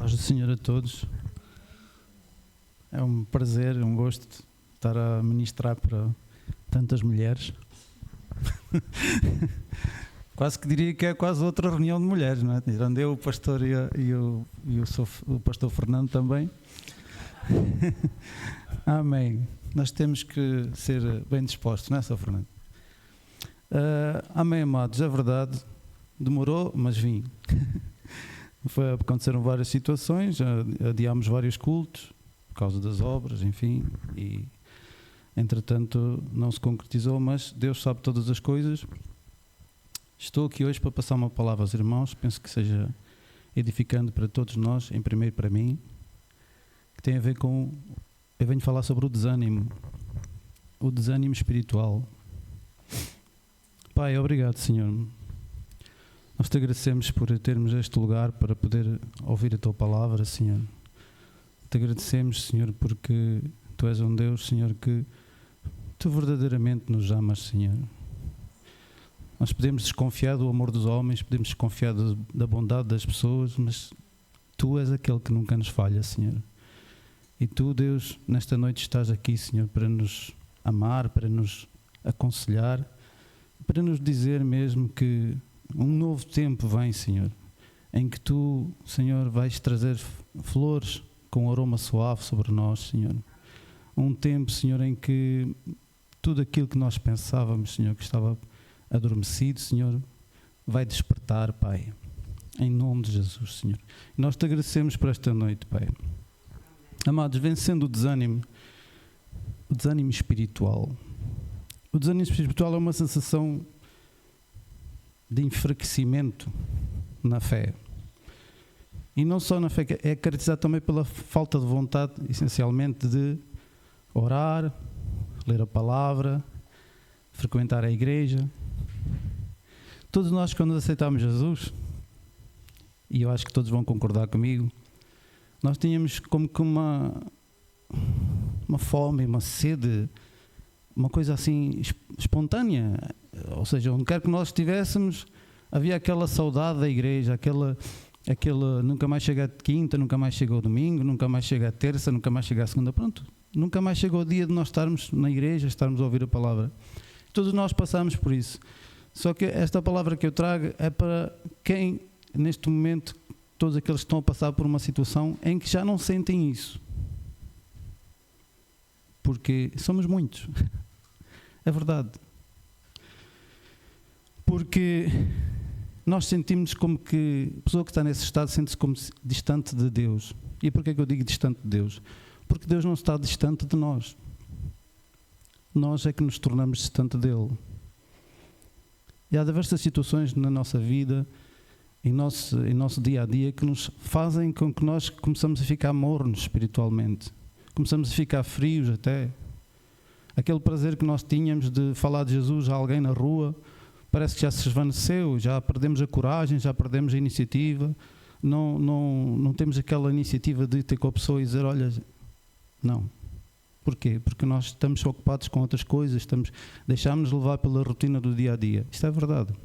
Paz do Senhor a todos. É um prazer, um gosto estar a ministrar para tantas mulheres. Quase que diria que é quase outra reunião de mulheres, não é? Tirando eu, o pastor e o pastor Fernando também. Amém. Nós temos que ser bem dispostos, não é, Sr. Fernando? Amém, amados. É verdade. Demorou, mas vim. Aconteceram várias situações, adiámos vários cultos por causa das obras, enfim, e entretanto não se concretizou, mas Deus sabe todas as coisas. Estou aqui hoje para passar uma palavra aos irmãos, penso que seja edificante para todos nós, em primeiro para mim, que tem a ver com, eu venho falar sobre o desânimo espiritual. Pai, obrigado, Senhor. Nós te agradecemos por termos este lugar para poder ouvir a tua palavra, Senhor. Te agradecemos, Senhor, porque tu és um Deus, Senhor, que tu verdadeiramente nos amas, Senhor. Nós podemos desconfiar do amor dos homens, podemos desconfiar da bondade das pessoas, mas tu és aquele que nunca nos falha, Senhor. E tu, Deus, nesta noite estás aqui, Senhor, para nos amar, para nos aconselhar, para nos dizer mesmo que um novo tempo vem, Senhor, em que tu, Senhor, vais trazer flores com aroma suave sobre nós, Senhor. Um tempo, Senhor, em que tudo aquilo que nós pensávamos, Senhor, que estava adormecido, Senhor, vai despertar, Pai, em nome de Jesus, Senhor. E nós te agradecemos por esta noite, Pai. Amados, vencendo o desânimo espiritual. O desânimo espiritual é uma sensação de enfraquecimento na fé. E não só na fé, é caracterizado também pela falta de vontade, essencialmente, de orar, ler a palavra, frequentar a igreja. Todos nós, quando aceitamos Jesus, e eu acho que todos vão concordar comigo, nós tínhamos como que uma fome, uma sede, uma coisa assim espontânea, ou seja, onde quer que nós estivéssemos, havia aquela saudade da igreja, aquela nunca mais chega a quinta, nunca mais chega ao domingo, nunca mais chega a terça, nunca mais chega a segunda, pronto, nunca mais chega o dia de nós estarmos na igreja, estarmos a ouvir a palavra. Todos nós passamos por isso, só que esta palavra que eu trago é para quem, neste momento, todos aqueles que estão a passar por uma situação em que já não sentem isso, porque somos muitos. É verdade. Porque nós sentimos como que a pessoa que está nesse estado sente-se como distante de Deus. E porquê que eu digo distante de Deus? Porque Deus não está distante de nós. Nós é que nos tornamos distante dele. E há diversas situações na nossa vida, em nosso dia a dia, que nos fazem com que nós começamos a ficar mornos espiritualmente. Começamos a ficar frios até. Aquele prazer que nós tínhamos de falar de Jesus a alguém na rua, parece que já se esvaneceu, já perdemos a coragem, já perdemos a iniciativa, não temos aquela iniciativa de ter com a pessoa e dizer, olha, não. Porquê? Porque nós estamos ocupados com outras coisas, deixámos-nos levar pela rotina do dia a dia. Isto é verdade.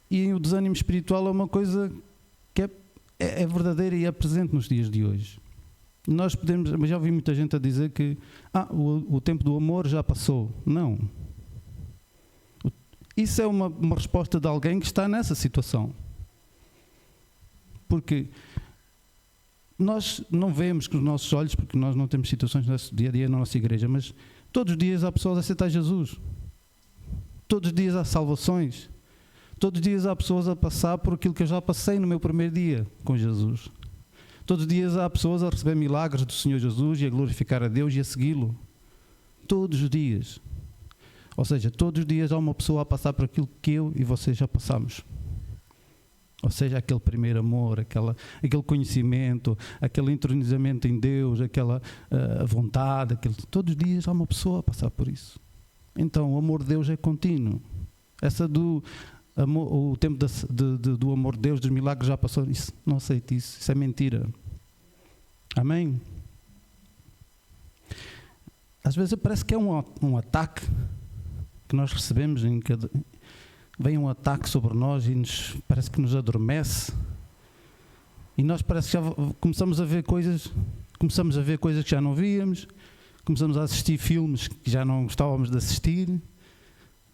E o desânimo espiritual é uma coisa que é verdadeira e é presente nos dias de hoje. Nós podemos, mas já ouvi muita gente a dizer que o tempo do amor já passou. Não. Isso é uma resposta de alguém que está nessa situação. Porque nós não vemos com os nossos olhos, porque nós não temos situações no nosso dia a dia na nossa igreja, mas todos os dias há pessoas a aceitar Jesus. Todos os dias há salvações. Todos os dias há pessoas a passar por aquilo que eu já passei no meu primeiro dia com Jesus. Todos os dias há pessoas a receber milagres do Senhor Jesus e a glorificar a Deus e a segui-lo. Todos os dias. Ou seja, todos os dias há uma pessoa a passar por aquilo que eu e vocês já passamos. Ou seja, aquele primeiro amor, aquele conhecimento, aquele entronizamento em Deus, aquela vontade. Todos os dias há uma pessoa a passar por isso. Então, o amor de Deus é contínuo. O tempo do amor de Deus, dos milagres já passou. Isso, não aceito isso. Isso é mentira. Amém? Às vezes parece que é um ataque que nós recebemos, vem um ataque sobre nós e parece que nos adormece. E nós parece que já começamos a ver coisas que já não víamos, começamos a assistir filmes que já não gostávamos de assistir,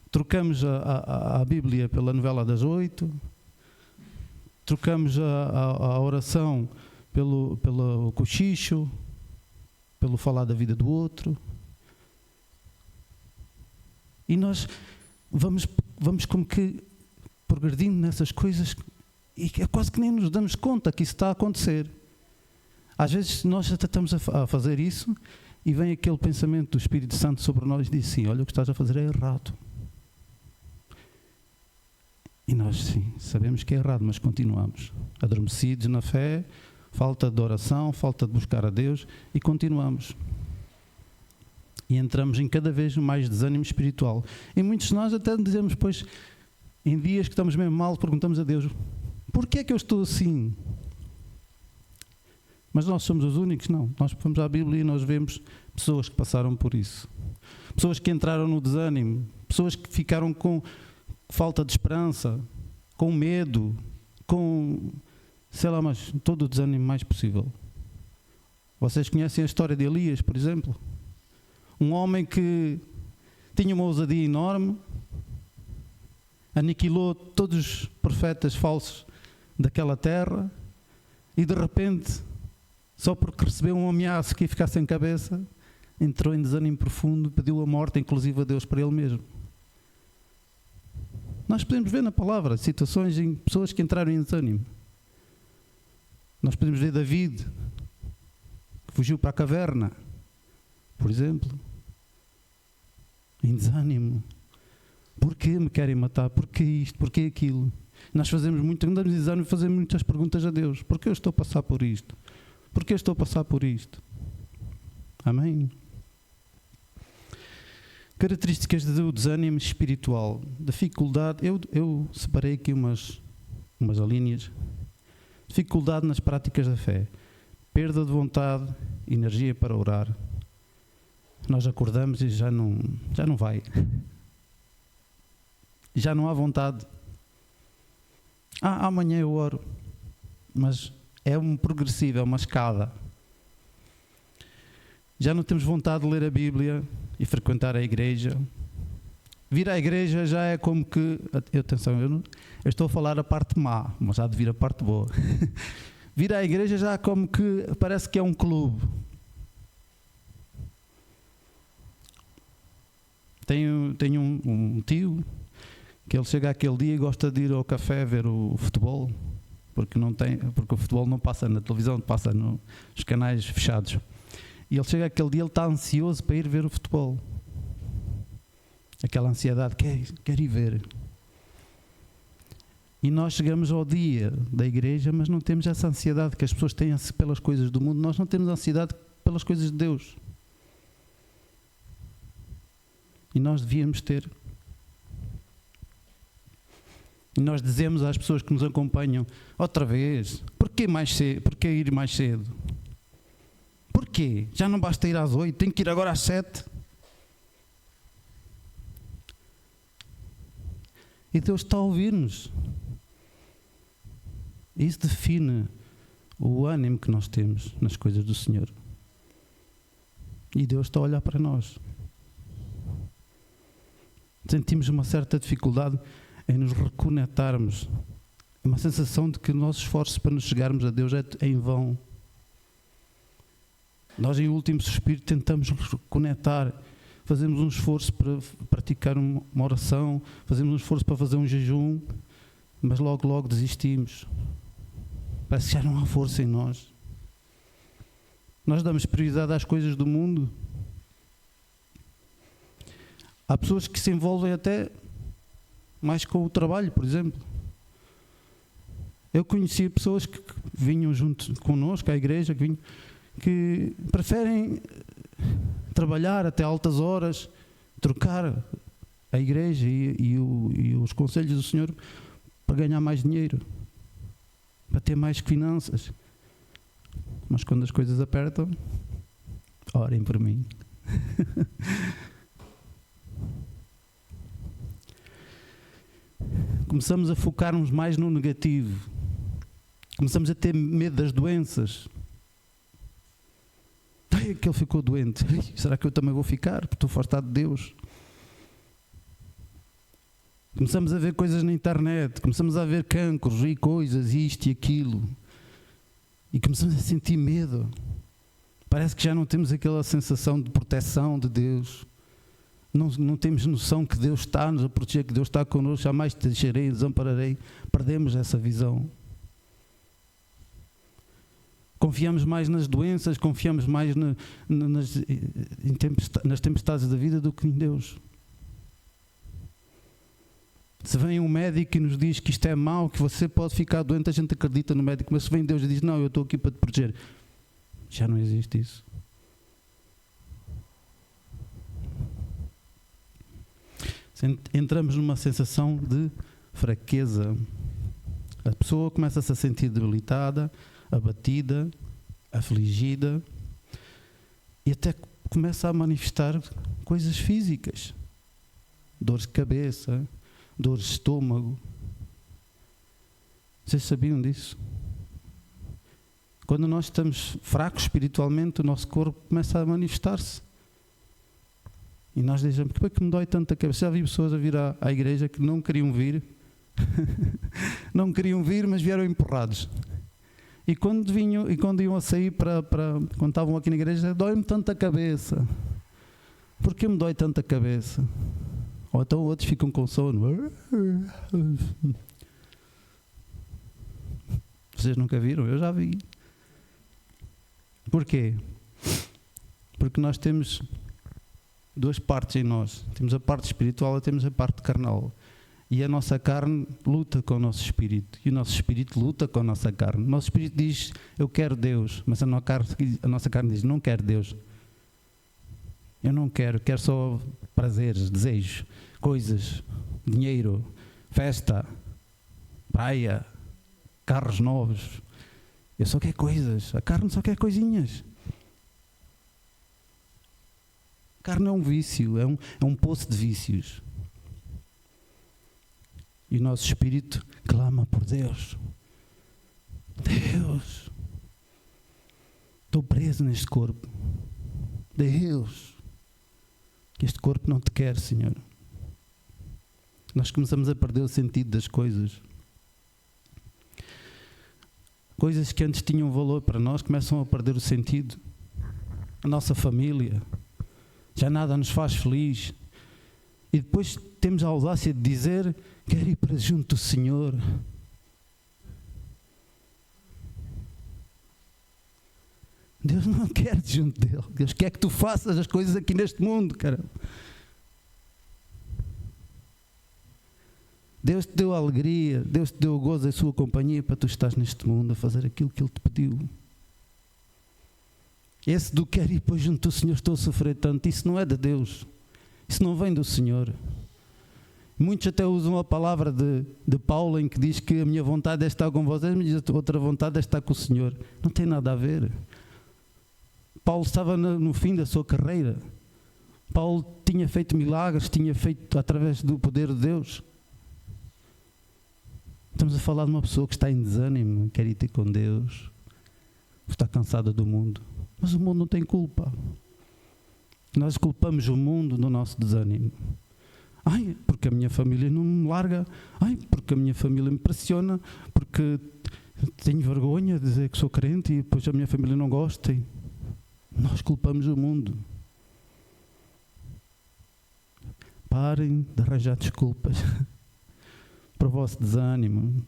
trocamos a Bíblia pela novela das 8, trocamos a oração pelo cochicho, pelo falar da vida do outro. E nós vamos como que progredindo nessas coisas e é quase que nem nos damos conta que isso está a acontecer. Às vezes nós até estamos a fazer isso e vem aquele pensamento do Espírito Santo sobre nós e diz assim: olha, o que estás a fazer é errado. E nós sim, sabemos que é errado, mas continuamos adormecidos na fé, falta de oração, falta de buscar a Deus e continuamos. E entramos em cada vez mais desânimo espiritual. E muitos de nós até dizemos, pois, em dias que estamos mesmo mal, perguntamos a Deus: porquê é que eu estou assim? Mas nós somos os únicos? Não. Nós vamos à Bíblia e nós vemos pessoas que passaram por isso. Pessoas que entraram no desânimo. Pessoas que ficaram com falta de esperança, com medo, com, sei lá, mas todo o desânimo mais possível. Vocês conhecem a história de Elias, por exemplo? Um homem que tinha uma ousadia enorme, aniquilou todos os profetas falsos daquela terra e de repente, só porque recebeu um ameaço que ia ficar sem cabeça, entrou em desânimo profundo, pediu a morte, inclusive a Deus, para ele mesmo. Nós podemos ver na palavra situações em pessoas que entraram em desânimo. Nós podemos ver David, que fugiu para a caverna, por exemplo, em desânimo. Porquê me querem matar? Porquê isto? Porquê aquilo? Nós fazemos muito, andamos em desânimo e fazemos muitas perguntas a Deus. Porquê eu estou a passar por isto? Porquê eu estou a passar por isto? Amém? Características do desânimo espiritual. Dificuldade, eu separei aqui umas linhas. Dificuldade nas práticas da fé. Perda de vontade, energia para orar. Nós acordamos e já não vai. Já não há vontade. Amanhã eu oro. Mas é um progressivo, é uma escada. Já não temos vontade de ler a Bíblia e frequentar a igreja. Vir à igreja já é como que... Atenção, eu estou a falar a parte má, mas há de vir a parte boa. Vir à igreja já é como que parece que é um clube. Tenho um tio que ele chega aquele dia e gosta de ir ao café ver o futebol, porque o futebol não passa na televisão, passa nos canais fechados. E ele chega aquele dia, ele está ansioso para ir ver o futebol. Aquela ansiedade, quer ir ver. E nós chegamos ao dia da igreja, mas não temos essa ansiedade que as pessoas têm pelas coisas do mundo. Nós não temos ansiedade pelas coisas de Deus. E nós devíamos ter. E nós dizemos às pessoas que nos acompanham, outra vez, porquê ir mais cedo? Porquê? Já não basta ir às 8, tenho que ir agora às 7. E Deus está a ouvir-nos. Isso define o ânimo que nós temos nas coisas do Senhor. E Deus está a olhar para nós. Sentimos uma certa dificuldade em nos reconectarmos. Uma sensação de que o nosso esforço para nos chegarmos a Deus é em vão. Nós, em último suspiro, tentamos nos reconectar. Fazemos um esforço para praticar uma oração, fazemos um esforço para fazer um jejum, mas logo desistimos. Parece que já não há força em nós. Nós damos prioridade às coisas do mundo. Há pessoas que se envolvem até mais com o trabalho, por exemplo. Eu conhecia pessoas que vinham junto connosco, à igreja, que preferem trabalhar até altas horas, trocar a igreja e os conselhos do Senhor para ganhar mais dinheiro, para ter mais finanças. Mas quando as coisas apertam, orem por mim. Começamos a focar-nos mais no negativo. Começamos a ter medo das doenças. Ai, aquele ficou doente. Ai, será que eu também vou ficar? Porque estou afastado de Deus. Começamos a ver coisas na internet. Começamos a ver cancros e coisas, isto e aquilo. E começamos a sentir medo. Parece que já não temos aquela sensação de proteção de Deus. Não temos noção que Deus está-nos a proteger, que Deus está connosco. Jamais te deixarei, desampararei. Perdemos essa visão. Confiamos mais nas doenças, confiamos mais nas tempestades da vida do que em Deus. Se vem um médico e nos diz que isto é mau, que você pode ficar doente, a gente acredita no médico, mas se vem Deus e diz, não, eu estou aqui para te proteger, já não existe isso. Entramos numa sensação de fraqueza. A pessoa começa-se a sentir debilitada, abatida, afligida e até começa a manifestar coisas físicas. Dores de cabeça, dores de estômago. Vocês sabiam disso? Quando nós estamos fracos espiritualmente, o nosso corpo começa a manifestar-se. E nós dizemos, por que me dói tanto a cabeça? Já vi pessoas a vir à igreja que não queriam vir. Não queriam vir, mas vieram empurrados. E quando iam a sair quando estavam aqui na igreja, dói-me tanto a cabeça. Por que me dói tanto a cabeça? Ou então outros ficam com sono. Vocês nunca viram? Eu já vi. Porquê? Porque nós temos duas partes em nós. Temos a parte espiritual e temos a parte carnal. E a nossa carne luta com o nosso espírito. E o nosso espírito luta com a nossa carne. O nosso espírito diz, eu quero Deus. Mas a nossa carne diz, não quero Deus. Eu não quero só prazeres, desejos, coisas, dinheiro, festa, praia, carros novos. Eu só quero coisas. A carne só quer coisinhas. A carne é um vício, é um poço de vícios. E o nosso espírito clama por Deus. Deus, estou preso neste corpo. Deus, que este corpo não te quer, Senhor. Nós começamos a perder o sentido das coisas. Coisas que antes tinham valor para nós começam a perder o sentido. A nossa família, já nada nos faz feliz. E depois temos a audácia de dizer, quero ir para junto do Senhor. Deus não quer junto dele. Deus quer que tu faças as coisas aqui neste mundo, cara. Deus te deu a alegria, Deus te deu o gozo da sua companhia para tu estás neste mundo a fazer aquilo que Ele te pediu. Esse do quero ir para junto do Senhor, estou a sofrer tanto, isso não é de Deus. Isso não vem do Senhor. Muitos até usam a palavra de Paulo em que diz que a minha vontade é estar com vocês, mas a outra vontade é estar com o Senhor. Não tem nada a ver. Paulo estava no fim da sua carreira. Paulo tinha feito milagres, tinha feito através do poder de Deus. Estamos a falar de uma pessoa que está em desânimo, quer ir ter com Deus, está cansada do mundo. Mas o mundo não tem culpa. Nós culpamos o mundo do nosso desânimo. Ai, porque a minha família não me larga. Ai, porque a minha família me pressiona. Porque tenho vergonha de dizer que sou crente e depois a minha família não gosta. Nós culpamos o mundo. Parem de arranjar desculpas para o vosso desânimo.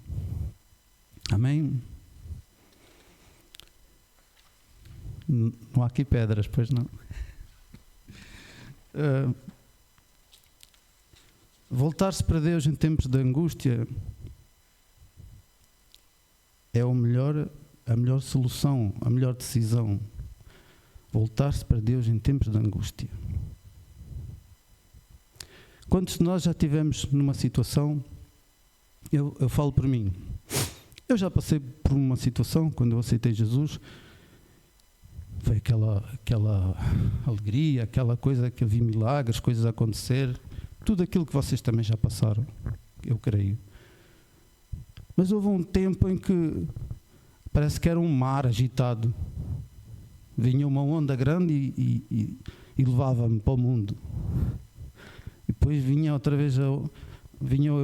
Amém? Não há aqui pedras, pois não. Voltar-se para Deus em tempos de angústia é a melhor solução, a melhor decisão. Voltar-se para Deus em tempos de angústia. Quantos de nós já estivemos numa situação, eu falo por mim, eu já passei por uma situação, quando eu aceitei Jesus, foi aquela alegria, aquela coisa que eu vi milagres, coisas a acontecer, tudo aquilo que vocês também já passaram, eu creio. Mas houve um tempo em que parece que era um mar agitado. Vinha uma onda grande e levava-me para o mundo. E depois vinha outra vez, eu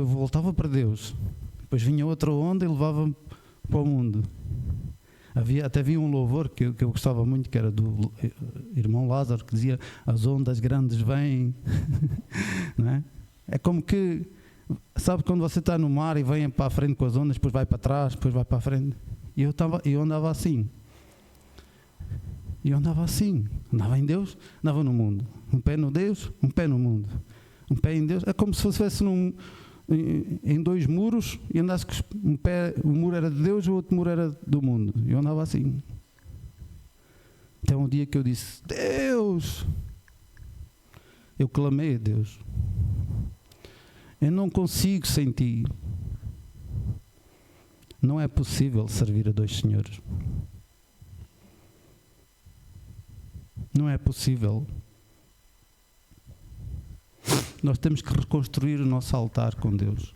voltava para Deus. Depois vinha outra onda e levava-me para o mundo. Até havia um louvor que eu gostava muito, que era do irmão Lázaro, que dizia: as ondas grandes vêm. Não é? É como que, sabe, quando você está no mar e vem para a frente com as ondas, depois vai para trás, depois vai para a frente. E eu andava assim. Andava em Deus, andava no mundo. Um pé no Deus, um pé no mundo. Um pé em Deus. É como se fosse em dois muros e andasse com um muro era de Deus e o outro muro era do mundo. Eu andava assim. Até um dia que eu disse: Deus! Eu clamei a Deus. Eu não consigo sem ti. Não é possível servir a dois senhores. Não é possível. Nós temos que reconstruir o nosso altar com Deus.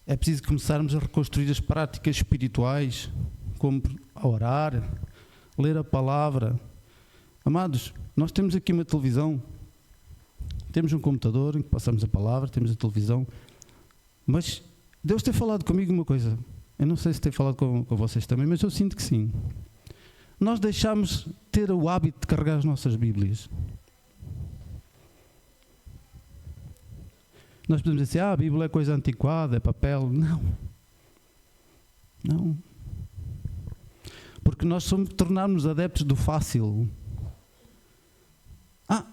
É preciso começarmos a reconstruir as práticas espirituais, como orar, ler a palavra. Amados, nós temos aqui uma televisão, temos um computador em que passamos a palavra, temos a televisão, mas Deus tem falado comigo uma coisa. Eu não sei se tem falado com vocês também, mas eu sinto que sim. Nós deixamos ter o hábito de carregar as nossas Bíblias. Nós podemos dizer: a Bíblia é coisa antiquada, é papel. Não. Porque nós tornamos adeptos do fácil.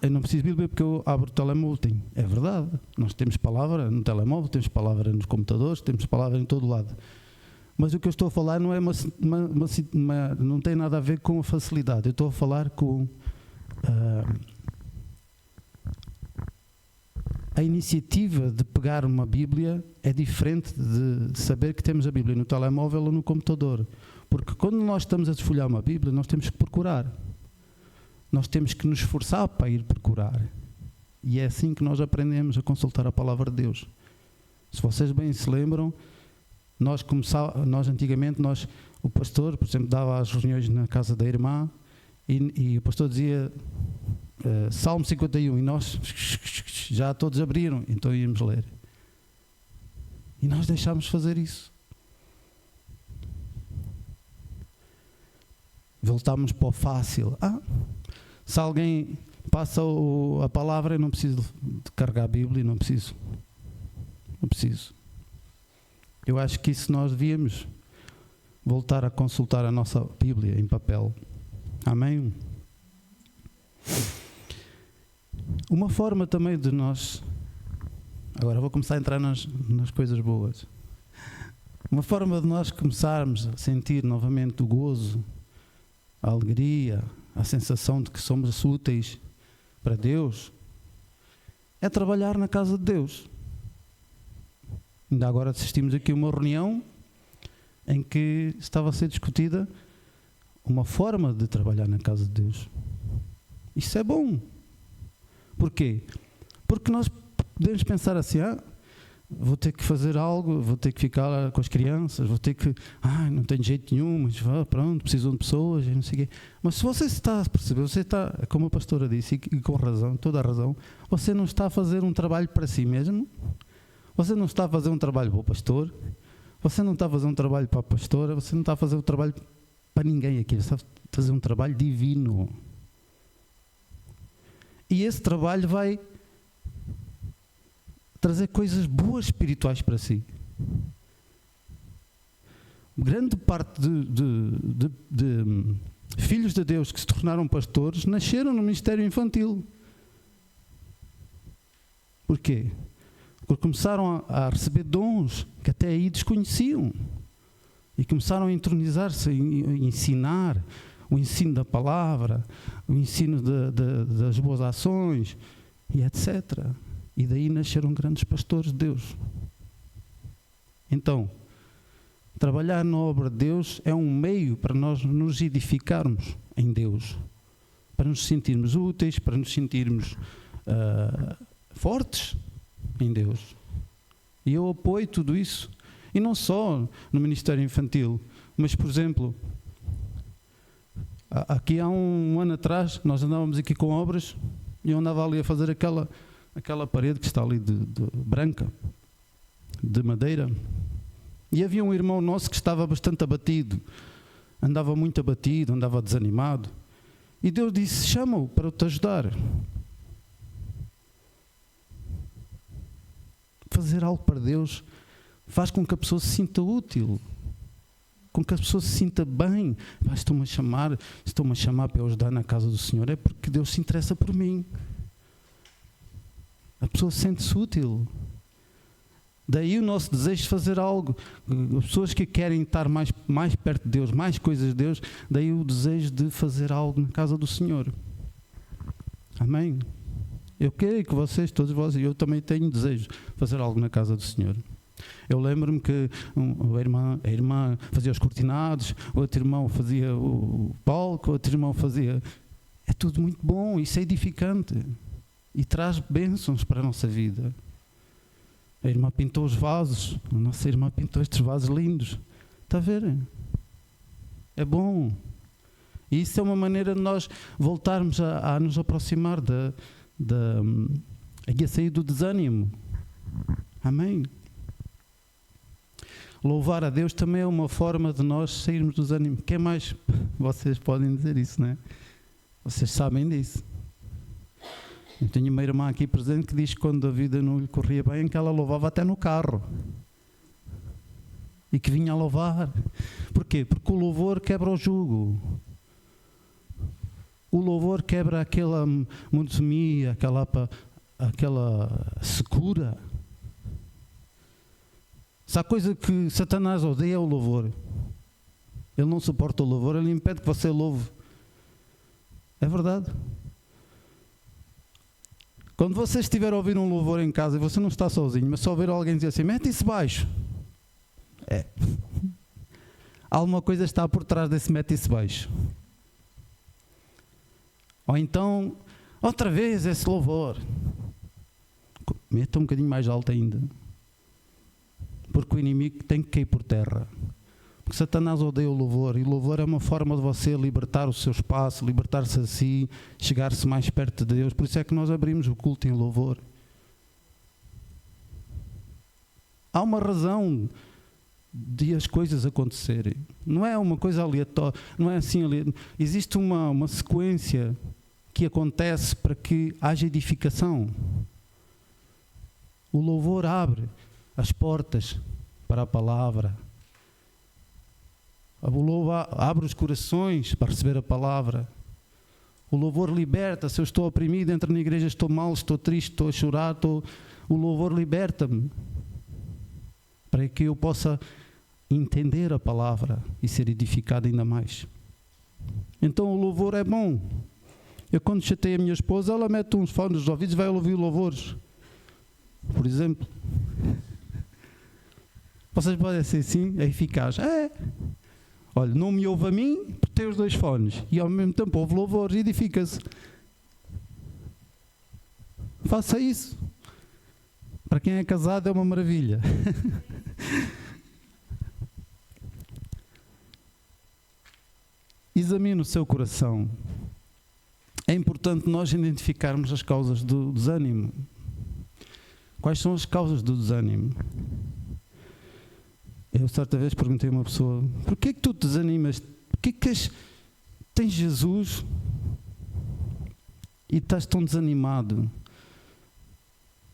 Eu não preciso de Bíblia porque eu abro o telemóvel. É verdade. Nós temos palavra no telemóvel, temos palavra nos computadores, temos palavra em todo lado. Mas o que eu estou a falar não é não tem nada a ver com a facilidade. Eu estou a falar com a iniciativa de pegar uma Bíblia é diferente de saber que temos a Bíblia no telemóvel ou no computador. Porque quando nós estamos a desfolhar uma Bíblia, nós temos que procurar. Nós temos que nos esforçar para ir procurar. E é assim que nós aprendemos a consultar a palavra de Deus. Se vocês bem se lembram, nós antigamente, o pastor, por exemplo, dava as reuniões na casa da irmã e o pastor dizia Salmo 51 e nós já todos abriram, então íamos ler. E nós deixámos fazer isso. Voltámos para o fácil. Se alguém passa a palavra, eu não preciso de carregar a Bíblia, não preciso. Eu acho que isso nós devíamos voltar a consultar a nossa Bíblia em papel. Amém? Uma forma também de nós... Agora vou começar a entrar nas coisas boas. Uma forma de nós começarmos a sentir novamente o gozo, a alegria, a sensação de que somos úteis para Deus, é trabalhar na casa de Deus. Ainda agora assistimos aqui a uma reunião em que estava a ser discutida uma forma de trabalhar na casa de Deus. Isso é bom. Porquê? Porque nós podemos pensar assim: vou ter que fazer algo, vou ter que ficar com as crianças, vou ter que... não tenho jeito nenhum, mas pronto, precisam de pessoas, não sei o quê. Mas se você está a perceber, você está, como a pastora disse, e com razão, toda a razão, você não está a fazer um trabalho para si mesmo, você não está a fazer um trabalho para o pastor, você não está a fazer um trabalho para a pastora, você não está a fazer um trabalho para ninguém aqui, você está a fazer um trabalho divino. E esse trabalho vai trazer coisas boas espirituais para si. Grande parte de filhos de Deus que se tornaram pastores nasceram no ministério infantil. Porquê? Porque começaram a receber dons que até aí desconheciam. E começaram a entronizar-se, a ensinar o ensino da palavra, o ensino das boas ações, e etc. E daí nasceram grandes pastores de Deus. Então, trabalhar na obra de Deus é um meio para nós nos edificarmos em Deus, para nos sentirmos úteis, para nos sentirmos fortes em Deus. E eu apoio tudo isso. E não só no ministério infantil, mas, por exemplo, aqui há um ano atrás, nós andávamos aqui com obras e eu andava ali a fazer aquela parede que está ali de branca, de madeira, e havia um irmão nosso que estava bastante abatido, andava muito abatido, andava desanimado, e Deus disse: chama-o para te ajudar. Fazer algo para Deus faz com que a pessoa se sinta útil, com que a pessoa se sinta bem. Estão-me a chamar para eu ajudar na casa do Senhor, é porque Deus se interessa por mim. A pessoa sente-se útil. Daí o nosso desejo de fazer algo. As pessoas que querem estar mais perto de Deus, mais coisas de Deus, daí o desejo de fazer algo na casa do Senhor. Amém? Eu quero que vocês, todos vocês, eu também tenho desejo de fazer algo na casa do Senhor. Eu lembro-me que a irmã fazia os cortinados, o outro irmão fazia o palco, o outro irmão fazia... É tudo muito bom, isso é edificante e traz bênçãos para a nossa vida. A irmã pintou os vasos, a nossa irmã pintou estes vasos lindos. Está a ver? É bom. E isso é uma maneira de nós voltarmos a nos aproximar a sair do desânimo. Amém? Louvar a Deus também é uma forma de nós sairmos do desânimo. Quem mais? Vocês podem dizer isso, não é? Vocês sabem disso. Eu tenho uma irmã aqui presente que diz que quando a vida não lhe corria bem, que ela louvava até no carro. E que vinha a louvar. Porquê? Porque o louvor quebra o jugo. O louvor quebra aquela monotonia, aquela secura. Se há coisa que Satanás odeia é o louvor. Ele não suporta o louvor, ele impede que você louve. É verdade. Quando você estiver a ouvir um louvor em casa e você não está sozinho, mas só ouvir alguém dizer assim: mete isso baixo. Alguma coisa está por trás desse mete isso baixo. Ou então, outra vez esse louvor. Meta um bocadinho mais alto ainda. Porque o inimigo tem que cair por terra. Porque Satanás odeia o louvor. E o louvor é uma forma de você libertar o seu espaço, libertar-se a si, chegar-se mais perto de Deus. Por isso é que nós abrimos o culto em louvor. Há uma razão de as coisas acontecerem. Não é uma coisa aleatória. Não é assim aleatório. Existe uma sequência que acontece para que haja edificação. O louvor abre as portas para a palavra. O louvor abre os corações para receber a palavra. O louvor liberta. Se eu estou oprimido, entro na igreja, estou mal, estou triste, estou a chorar, o louvor liberta-me para que eu possa entender a palavra e ser edificado ainda mais. Então o louvor é bom. Eu quando chatei a minha esposa, ela mete uns fones nos ouvidos e vai ouvir louvores. Por exemplo. Vocês podem ser assim, é eficaz. Olha, não me ouve a mim, porque tem os dois fones. E ao mesmo tempo ouve louvores e edifica-se. Faça isso. Para quem é casado é uma maravilha. Examine o seu coração. É importante nós identificarmos as causas do desânimo. Quais são as causas do desânimo? Eu certa vez perguntei a uma pessoa: porquê que tu te desanimas? Porquê que tens Jesus e estás tão desanimado?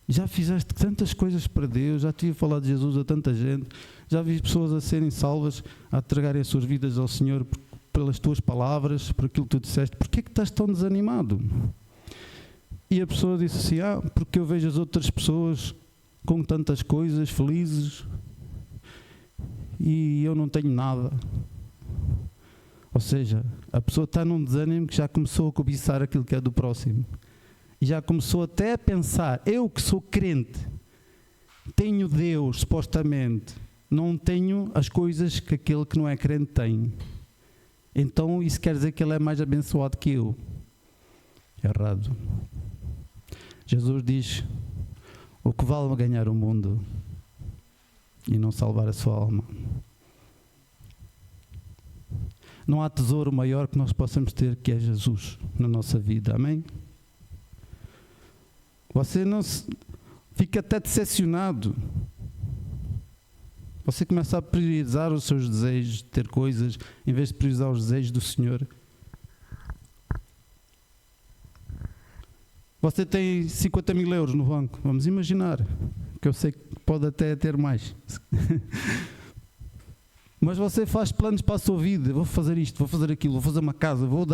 Já fizeste tantas coisas para Deus, já te ia falar de Jesus a tanta gente, já vi pessoas a serem salvas, a entregarem as suas vidas ao Senhor pelas tuas palavras, por aquilo que tu disseste. Porquê que estás tão desanimado? E a pessoa disse assim: porque eu vejo as outras pessoas com tantas coisas, felizes, e eu não tenho nada. Ou seja, a pessoa está num desânimo que já começou a cobiçar aquilo que é do próximo. E já começou até a pensar: eu que sou crente, tenho Deus, supostamente, não tenho as coisas que aquele que não é crente tem. Então isso quer dizer que ele é mais abençoado que eu. Errado. Jesus diz: o que vale ganhar o mundo e não salvar a sua alma. Não há tesouro maior que nós possamos ter, que é Jesus na nossa vida. Amém? Você não fica até decepcionado. Você começa a priorizar os seus desejos de ter coisas, em vez de priorizar os desejos do Senhor. Você tem 50 mil euros no banco, vamos imaginar, que eu sei que pode até ter mais. Mas você faz planos para a sua vida. Vou fazer isto, vou fazer aquilo, vou fazer uma casa, vou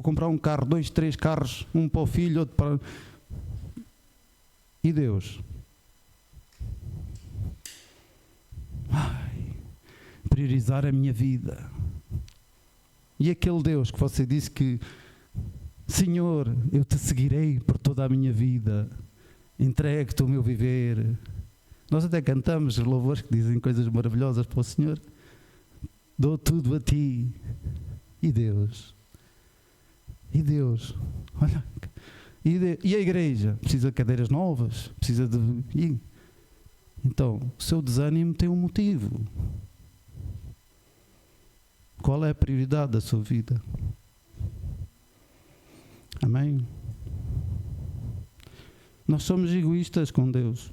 comprar um carro, 2, 3 carros, um para o filho, outro para... E Deus? Priorizar a minha vida. E aquele Deus que você disse que, Senhor, eu te seguirei por toda a minha vida, entregue-te o meu viver. Nós até cantamos louvores que dizem coisas maravilhosas para o Senhor. Dou tudo a ti. E Deus? E Deus? Olha, e a igreja? Precisa de cadeiras novas? Precisa de... Então, o seu desânimo tem um motivo. Qual é a prioridade da sua vida? Amém? Nós somos egoístas com Deus.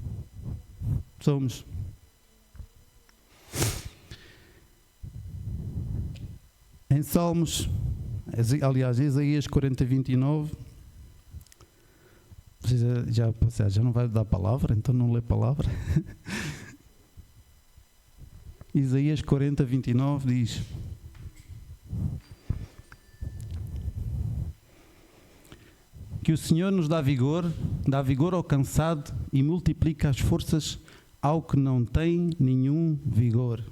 Somos. Em Salmos, aliás, Isaías 40, 29, já não vai dar palavra, então não lê palavra. Isaías 40, 29 diz: que o Senhor nos dá vigor ao cansado e multiplica as forças ao que não tem nenhum vigor.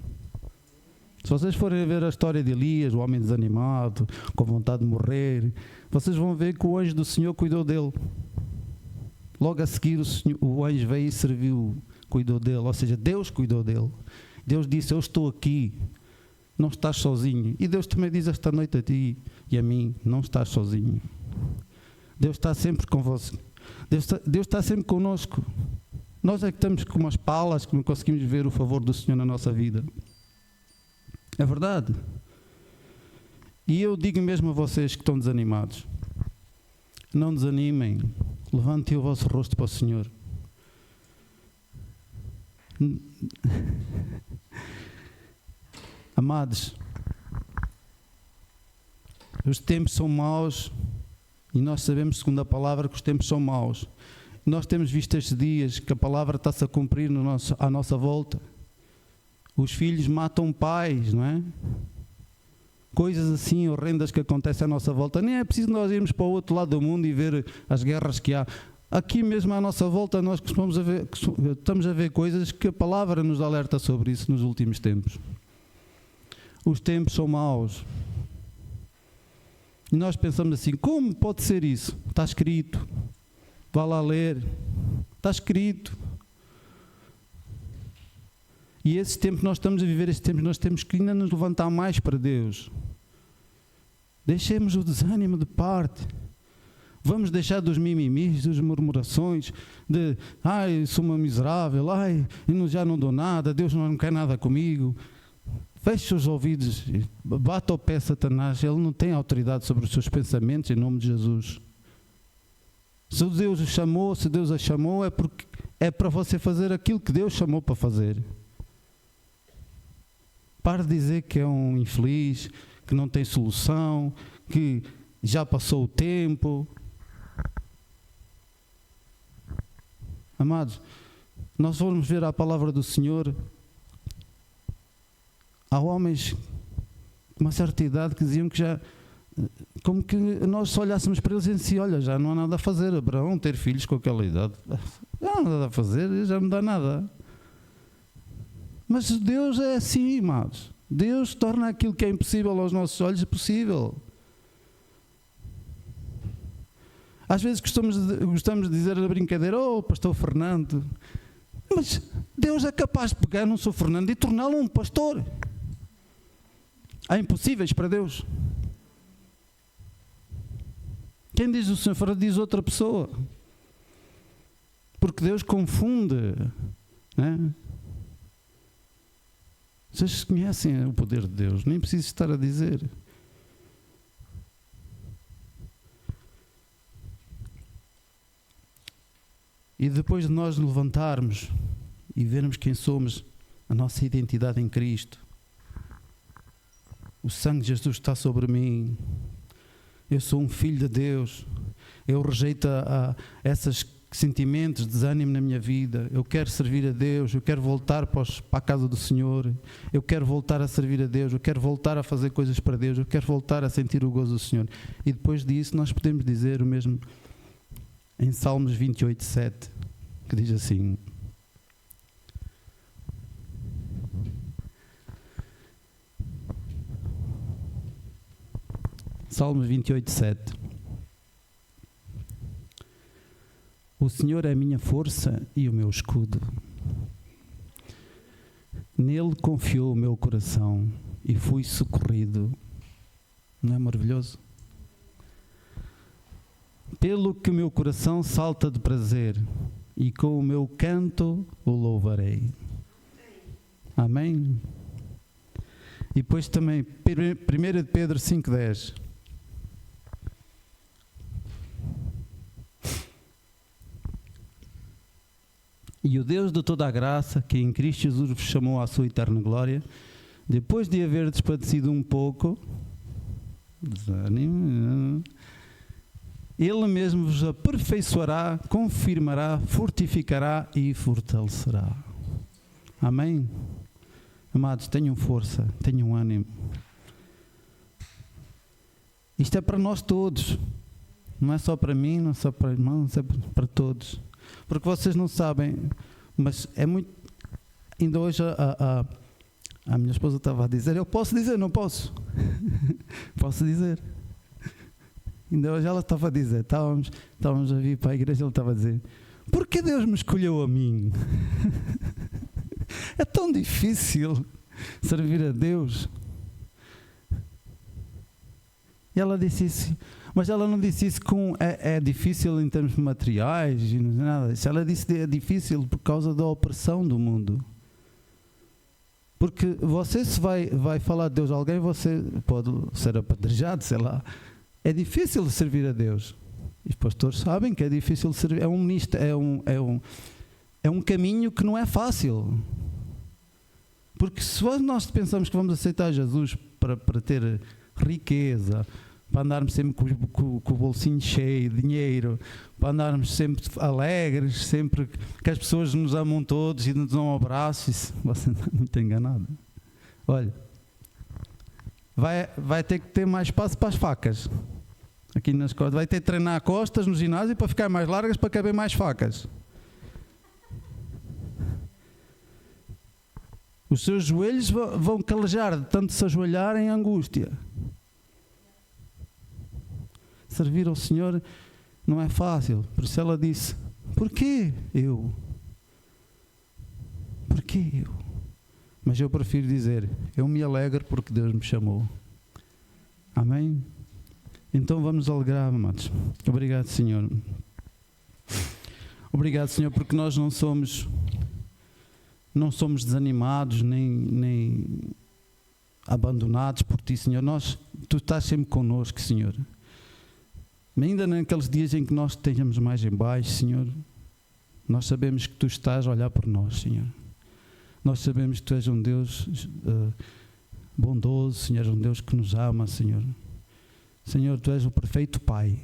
Se vocês forem ver a história de Elias, o homem desanimado, com vontade de morrer, vocês vão ver que o anjo do Senhor cuidou dele. Logo a seguir o anjo veio e serviu, cuidou dele, ou seja, Deus cuidou dele. Deus disse: eu estou aqui, não estás sozinho. E Deus também diz esta noite a ti e a mim: não estás sozinho. Deus está sempre com você. Deus está sempre connosco. Nós é que estamos com umas palas que não conseguimos ver o favor do Senhor na nossa vida. É verdade. E eu digo mesmo a vocês que estão desanimados: não desanimem. Levantem o vosso rosto para o Senhor. Amados, os tempos são maus e nós sabemos, segundo a palavra, que os tempos são maus. Nós temos visto estes dias que a palavra está-se a cumprir à nossa volta. Os filhos matam pais, não é? Coisas assim horrendas que acontecem à nossa volta. Nem é preciso nós irmos para o outro lado do mundo e ver as guerras que há. Aqui mesmo à nossa volta nós estamos a ver coisas que a palavra nos alerta sobre isso nos últimos tempos. Os tempos são maus. E nós pensamos assim: como pode ser isso? Está escrito. Vá lá ler. Está escrito. E esse tempo nós estamos a viver, esse tempo nós temos que ainda nos levantar mais para Deus. Deixemos o desânimo de parte. Vamos deixar dos mimimis, das murmurações, de ai, sou uma miserável, ai, eu já não dou nada, Deus não quer nada comigo. Feche os ouvidos, bata ao pé Satanás, ele não tem autoridade sobre os seus pensamentos, em nome de Jesus. Se Deus o chamou, se Deus a chamou, é porque é para você fazer aquilo que Deus chamou para fazer. Pare de dizer que é um infeliz, que não tem solução, que já passou o tempo. Amados, nós vamos ver a palavra do Senhor. Há homens com uma certa idade que diziam que já, como que nós só olhássemos para eles e assim: olha, já não há nada a fazer, Abraão, ter filhos com aquela idade, já não há nada a fazer, já não dá nada. Mas Deus é assim, amados. Deus torna aquilo que é impossível aos nossos olhos possível. Às vezes gostamos de dizer na brincadeira: oh, pastor Fernando. Mas Deus é capaz de pegar num Sr. Fernando e torná-lo um pastor. Há impossíveis para Deus. Quem diz o Sr. Fernando diz outra pessoa. Porque Deus confunde, né? Vocês conhecem o poder de Deus, nem preciso estar a dizer. E depois de nós levantarmos e vermos quem somos, a nossa identidade em Cristo, o sangue de Jesus está sobre mim, eu sou um filho de Deus, eu rejeito esses sentimentos de desânimo na minha vida, eu quero servir a Deus, eu quero voltar para a casa do Senhor, eu quero voltar a servir a Deus, eu quero voltar a fazer coisas para Deus, eu quero voltar a sentir o gozo do Senhor. E depois disso nós podemos dizer o mesmo em Salmos 28:7, que diz assim: Salmos 28:7. O Senhor é a minha força e o meu escudo. Nele confiou o meu coração e fui socorrido. Não é maravilhoso? Pelo que o meu coração salta de prazer e com o meu canto o louvarei. Amém? E depois também 1 Pedro 5:10. E o Deus de toda a graça, que em Cristo Jesus vos chamou à sua eterna glória, depois de haver despadecido um pouco, desânimo, Ele mesmo vos aperfeiçoará, confirmará, fortificará e fortalecerá. Amém? Amados, tenham força, tenham ânimo. Isto é para nós todos. Não é só para mim, não é só para irmãos, é para todos. Porque vocês não sabem, mas é muito... Ainda hoje a minha esposa estava a dizer, eu posso dizer, não posso? Posso dizer. Ainda hoje ela estava a dizer, estávamos a vir para a igreja, ela estava a dizer, por que Deus me escolheu a mim? É tão difícil servir a Deus. E ela disse isso, mas ela não disse isso é difícil em termos materiais e nada disso. Ela disse que é difícil por causa da opressão do mundo. Porque você se vai falar de Deus a alguém, você pode ser apedrejado, sei lá. É difícil servir a Deus. E os pastores sabem que é difícil servir. É um caminho que não é fácil. Porque se nós pensamos que vamos aceitar Jesus para ter riqueza, para andarmos sempre com o bolsinho cheio de dinheiro, para andarmos sempre alegres, sempre que as pessoas nos amam todos e nos dão um abraço, isso, você está muito enganado. Olha, vai ter que ter mais espaço para as facas. Aqui nas costas. Vai ter que treinar costas no ginásio para ficar mais largas, para caber mais facas. Os seus joelhos vão calejar de tanto se ajoelhar em angústia. Servir ao Senhor não é fácil. Por isso ela disse, porquê eu? Porquê eu? Mas eu prefiro dizer, eu me alegro porque Deus me chamou. Amém? Então vamos alegrar, amados. Obrigado, Senhor. Obrigado, Senhor, porque nós não somos desanimados nem abandonados por Ti, Senhor. Tu estás sempre connosco, Senhor. Ainda naqueles dias em que nós estejamos mais em baixo, Senhor, nós sabemos que Tu estás a olhar por nós, Senhor. Nós sabemos que Tu és um Deus bondoso, Senhor, um Deus que nos ama, Senhor. Senhor, Tu és o perfeito Pai.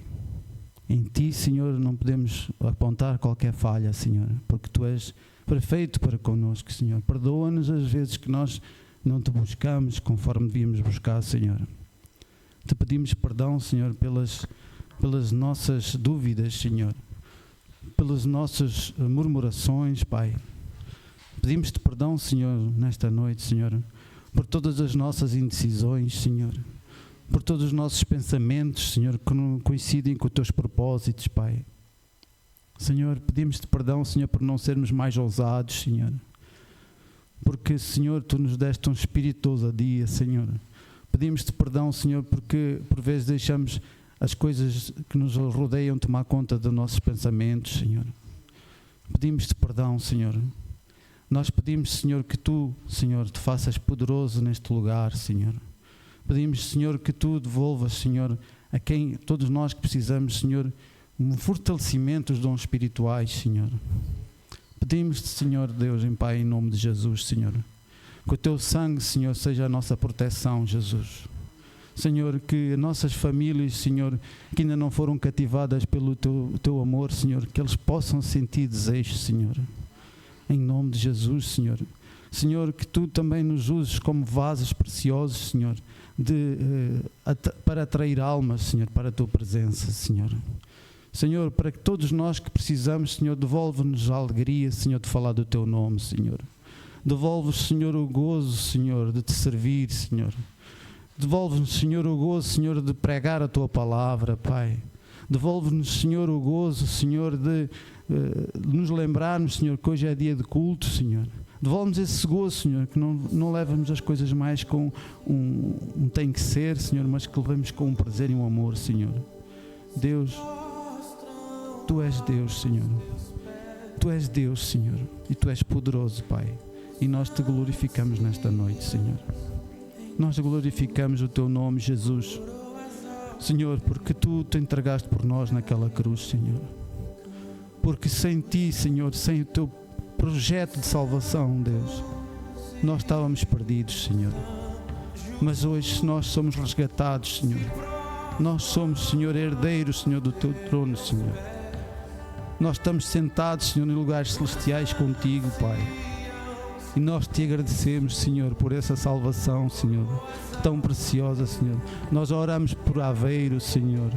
Em Ti, Senhor, não podemos apontar qualquer falha, Senhor, porque Tu és perfeito para connosco, Senhor. Perdoa-nos as vezes que nós não Te buscamos conforme devíamos buscar, Senhor. Te pedimos perdão, Senhor, pelas nossas dúvidas, Senhor, pelas nossas murmurações, Pai. Pedimos-te perdão, Senhor, nesta noite, Senhor, por todas as nossas indecisões, Senhor, por todos os nossos pensamentos, Senhor, que não coincidem com os Teus propósitos, Pai. Senhor, pedimos-te perdão, Senhor, por não sermos mais ousados, Senhor, porque, Senhor, Tu nos deste um espírito de ousadia, Senhor. Pedimos-te perdão, Senhor, porque por vezes deixamos as coisas que nos rodeiam tomar conta dos nossos pensamentos, Senhor. Pedimos-te perdão, Senhor. Nós pedimos, Senhor, que Tu, Senhor, Te faças poderoso neste lugar, Senhor. Pedimos, Senhor, que Tu devolvas, Senhor, a quem todos nós que precisamos, Senhor, um fortalecimento dos dons espirituais, Senhor. Pedimos-te, Senhor Deus, em Pai, em nome de Jesus, Senhor, que o Teu sangue, Senhor, seja a nossa proteção, Jesus. Senhor, que as nossas famílias, Senhor, que ainda não foram cativadas pelo teu amor, Senhor, que eles possam sentir desejo, Senhor. Em nome de Jesus, Senhor. Senhor, que Tu também nos uses como vasos preciosos, Senhor, para atrair almas, Senhor, para a Tua presença, Senhor. Senhor, para que todos nós que precisamos, Senhor, devolve-nos a alegria, Senhor, de falar do Teu nome, Senhor. Devolve-nos, Senhor, o gozo, Senhor, de Te servir, Senhor. Devolve-nos, Senhor, o gozo, Senhor, de pregar a Tua palavra, Pai. Devolve-nos, Senhor, o gozo, Senhor, de nos lembrarmos, Senhor, que hoje é dia de culto, Senhor. Devolve-nos esse gozo, Senhor, que não levamos as coisas mais com um tem que ser, Senhor, mas que levemos com um prazer e um amor, Senhor. Deus, Tu és Deus, Senhor. Tu és Deus, Senhor, e Tu és poderoso, Pai. E nós Te glorificamos nesta noite, Senhor. Nós glorificamos o Teu nome, Jesus. Senhor, porque Tu te entregaste por nós naquela cruz, Senhor. Porque sem Ti, Senhor, sem o Teu projeto de salvação, Deus, nós estávamos perdidos, Senhor. Mas hoje nós somos resgatados, Senhor. Nós somos, Senhor, herdeiros, Senhor, do Teu trono, Senhor. Nós estamos sentados, Senhor, em lugares celestiais contigo, Pai. E nós Te agradecemos, Senhor, por essa salvação, Senhor, tão preciosa, Senhor. Nós oramos por Aveiro, Senhor.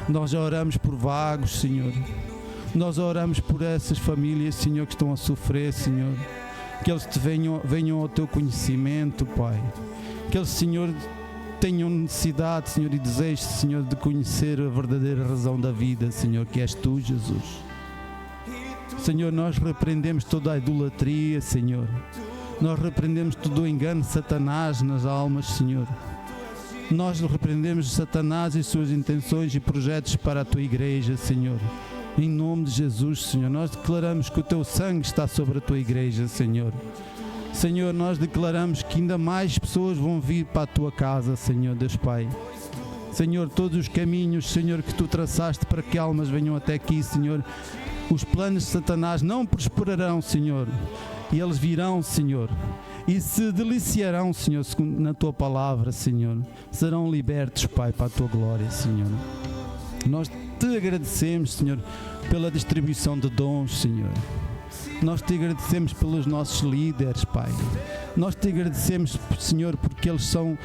Nós oramos por Vagos, Senhor. Nós oramos por essas famílias, Senhor, que estão a sofrer, Senhor. Que eles venham ao Teu conhecimento, Pai. Que eles, Senhor, tenham necessidade, Senhor, e desejo, Senhor, de conhecer a verdadeira razão da vida, Senhor, que és Tu, Jesus. Senhor, nós repreendemos toda a idolatria, Senhor. Nós repreendemos todo o engano de Satanás nas almas, Senhor. Nós repreendemos Satanás e suas intenções e projetos para a Tua igreja, Senhor. Em nome de Jesus, Senhor, nós declaramos que o Teu sangue está sobre a Tua igreja, Senhor. Senhor, nós declaramos que ainda mais pessoas vão vir para a Tua casa, Senhor, Deus Pai. Senhor, todos os caminhos, Senhor, que Tu traçaste para que almas venham até aqui, Senhor, os planos de Satanás não prosperarão, Senhor, e eles virão, Senhor, e se deliciarão, Senhor, na Tua palavra, Senhor. Serão libertos, Pai, para a Tua glória, Senhor. Nós Te agradecemos, Senhor, pela distribuição de dons, Senhor. Nós Te agradecemos pelos nossos líderes, Pai. Nós Te agradecemos, Senhor, porque eles são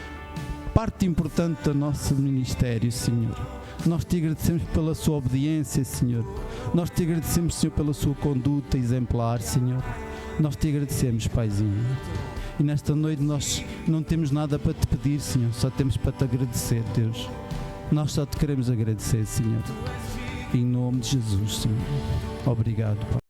parte importante do nosso ministério, Senhor. Nós Te agradecemos pela sua obediência, Senhor. Nós Te agradecemos, Senhor, pela sua conduta exemplar, Senhor. Nós Te agradecemos, Paizinho. E nesta noite nós não temos nada para Te pedir, Senhor. Só temos para Te agradecer, Deus. Nós só Te queremos agradecer, Senhor. Em nome de Jesus, Senhor. Obrigado, Pai.